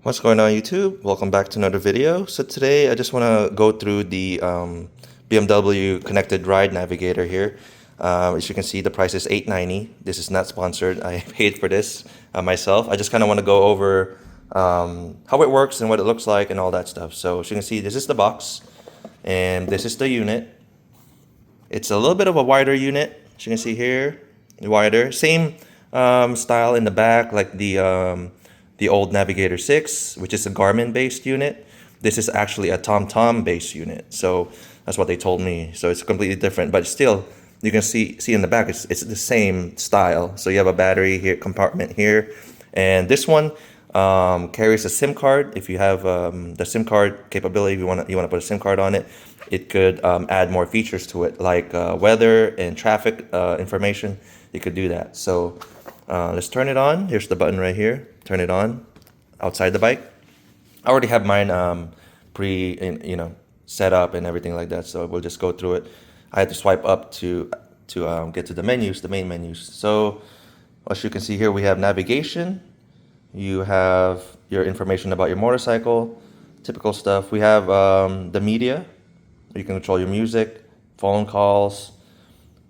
What's going on, YouTube? Welcome back to another video. So today I just want to go through the BMW Connected Ride Navigator here. As you can see, the price is $890. This is not sponsored. I paid for this myself. I just kind of want to go over how it works and what it looks like and all that stuff. So as you can see, this is the box and this is the unit. It's a little bit of a wider unit. As you can see here, wider. Same style in the back like the old Navigator 6, which is a Garmin-based unit. This is actually a TomTom-based unit. So that's what they told me. So it's completely different, but still, you can see in the back, it's the same style. So you have a battery here, compartment here, and this one carries a SIM card. If you have the SIM card capability, if you want to put a SIM card on it, it could add more features to it, like weather and traffic information. You could do that. So let's turn it on. Here's the button right here. Turn it on outside the bike. I already have mine set up and everything like that. So we'll just go through it. I had to swipe up to get to the menus, the main menus. So as you can see here, we have navigation. You have your information about your motorcycle, typical stuff. We have the media. You can control your music, phone calls,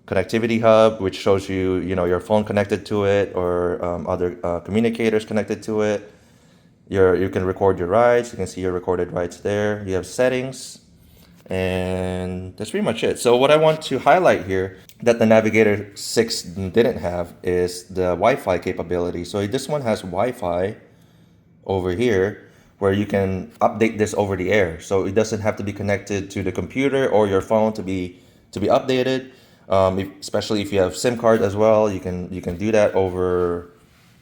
connectivity hub, which shows you, your phone connected to it or other communicators connected to it. You can record your rides. You can see your recorded rides there. You have settings, and that's pretty much it. So what I want to highlight here that the Navigator 6 didn't have is the Wi-Fi capability. So this one has Wi-Fi over here where you can update this over the air. So it doesn't have to be connected to the computer or your phone to be updated. Especially if you have SIM card as well, you can do that over,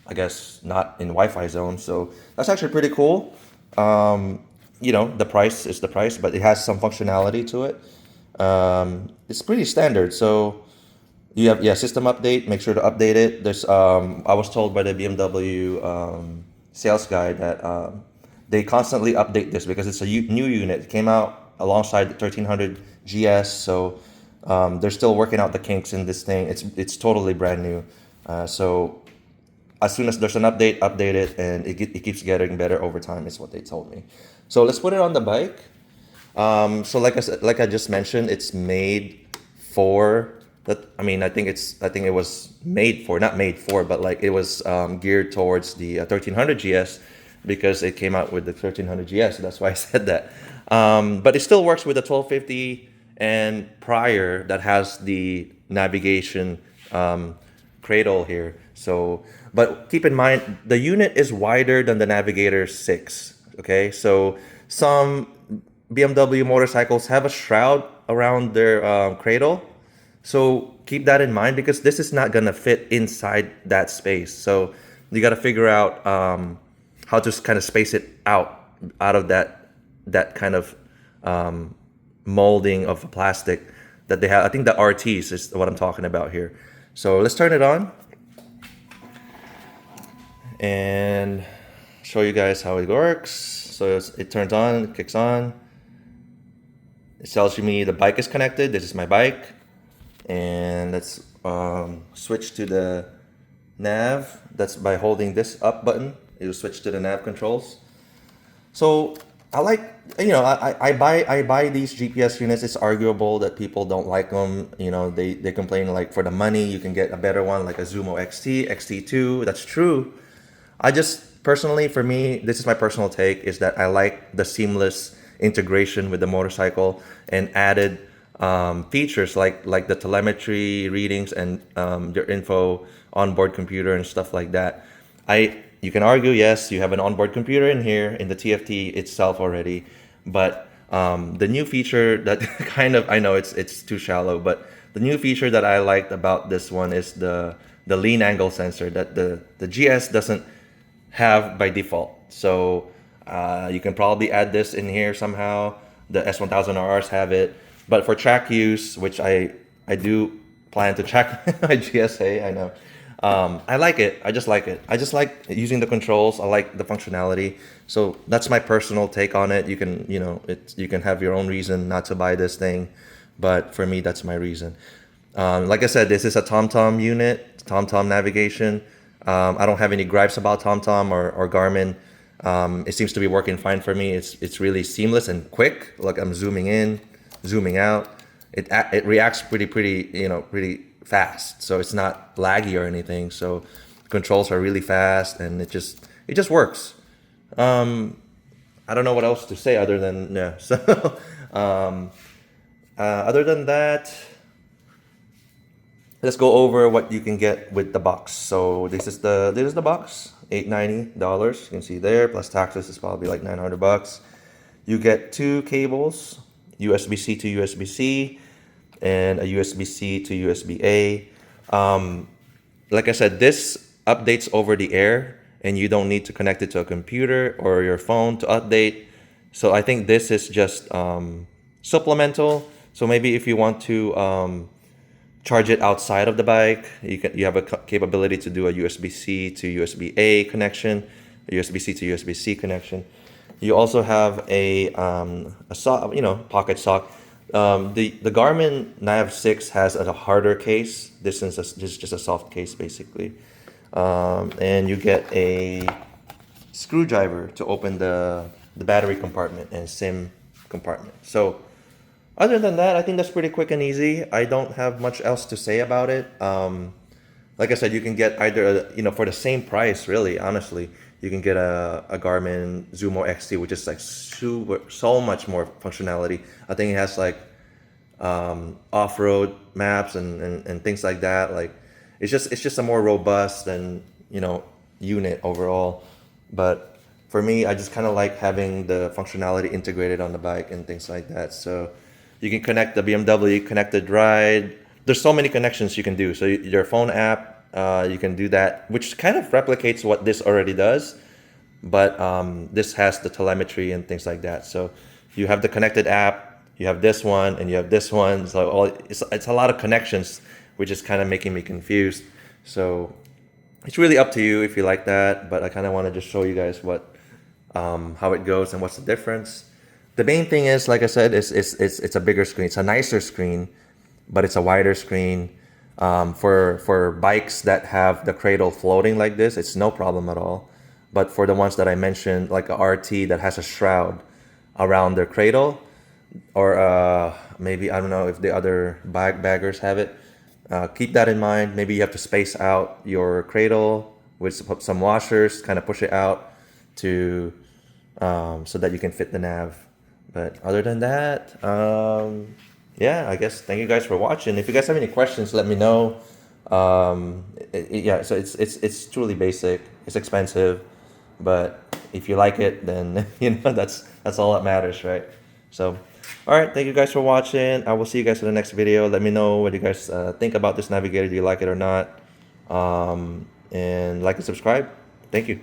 I guess, not in Wi-Fi zone. So that's actually pretty cool. The price is the price, but it has some functionality to it. It's pretty standard. So you have system update. Make sure to update it. There's I was told by the BMW sales guy that they constantly update this because it's a new unit. It came out alongside the 1300 GS. So they're still working out the kinks in this thing. It's totally brand new. So as soon as there's an update, update it, and it keeps getting better over time is what they told me. So let's put it on the bike. So like I just mentioned, it's made for that. I mean, I think it was made for, not made for, but like it was geared towards the 1300 GS because it came out with the 1300 GS. So that's why I said that. But it still works with the 1250 and prior that has the navigation cradle here. So, but keep in mind, the unit is wider than the Navigator 6. Okay, so some BMW motorcycles have a shroud around their cradle. So keep that in mind because this is not gonna fit inside that space. So you got to figure out how to kind of space it out of that kind of molding of plastic that they have. I think the RTs is what I'm talking about here. So let's turn it on and show you guys how it works. So it turns on, it kicks on. It tells me the bike is connected. This is my bike. And let's switch to the nav. That's by holding this up button. It will switch to the nav controls. So I like, I buy these GPS units. It's arguable that people don't like them. They complain like for the money, you can get a better one like a Zumo XT, XT2. That's true. I just personally, for me, this is my personal take, is that I like the seamless integration with the motorcycle and added features like the telemetry readings and your info onboard computer and stuff like that. You can argue, yes, you have an onboard computer in here in the TFT itself already, but the new feature that I know it's too shallow, but the new feature that I liked about this one is the lean angle sensor that the GS doesn't have by default. So you can probably add this in here somehow. The S1000RRs have it, but for track use, which I do plan to track my GSA, I know. I like it. I just like it. I just like using the controls. I like the functionality. So that's my personal take on it. You can, you can have your own reason not to buy this thing, but for me, that's my reason. Like I said, this is a TomTom unit, TomTom navigation. I don't have any gripes about TomTom or Garmin. It seems to be working fine for me. It's really seamless and quick. Like I'm zooming in, zooming out. It reacts pretty fast. So it's not laggy or anything. So controls are really fast, and it just works. I don't know what else to say other than yeah. So other than that, let's go over what you can get with the box. So this is the box, $890. You can see there, plus taxes is probably like $900. You get two cables, USB-C to USB-C, and a USB-C to USB-A. Like I said, this updates over the air, and you don't need to connect it to a computer or your phone to update. So I think this is just supplemental. So maybe if you want to charge it outside of the bike, you have a capability to do a USB-C to USB-A connection, a USB-C to USB-C connection. You also have a sock, pocket sock. The Garmin Nav 6 has a harder case. This is just a soft case basically, and you get a screwdriver to open the battery compartment and SIM compartment. So other than that, I think that's pretty quick and easy. I don't have much else to say about it. Like I said, you can get either, for the same price, really, honestly, you can get a Garmin Zumo XT, which is like so much more functionality. I think it has like off-road maps and things like that. Like it's just a more robust and unit overall. But for me, I just kind of like having the functionality integrated on the bike and things like that. So you can connect the BMW Connected Ride. There's so many connections you can do. So your phone app, you can do that, which kind of replicates what this already does. But this has the telemetry and things like that. So you have the connected app, you have this one, and you have this one. So it's a lot of connections, which is kind of making me confused. So it's really up to you if you like that. But I kind of want to just show you guys how it goes and what's the difference. The main thing is, like I said, it's a bigger screen. It's a nicer screen, but it's a wider screen. For bikes that have the cradle floating like this, it's no problem at all. But for the ones that I mentioned, like a RT that has a shroud around their cradle, or maybe, I don't know if the other baggers have it, keep that in mind. Maybe you have to space out your cradle with some washers, kind of push it out to so that you can fit the nav. But other than that, yeah, I guess thank you guys for watching. If you guys have any questions, let me know. Yeah, so it's truly basic. It's expensive, but if you like it, then that's all that matters, right? So, all right, thank you guys for watching. I will see you guys in the next video. Let me know what you guys think about this navigator. Do you like it or not? And like and subscribe. Thank you.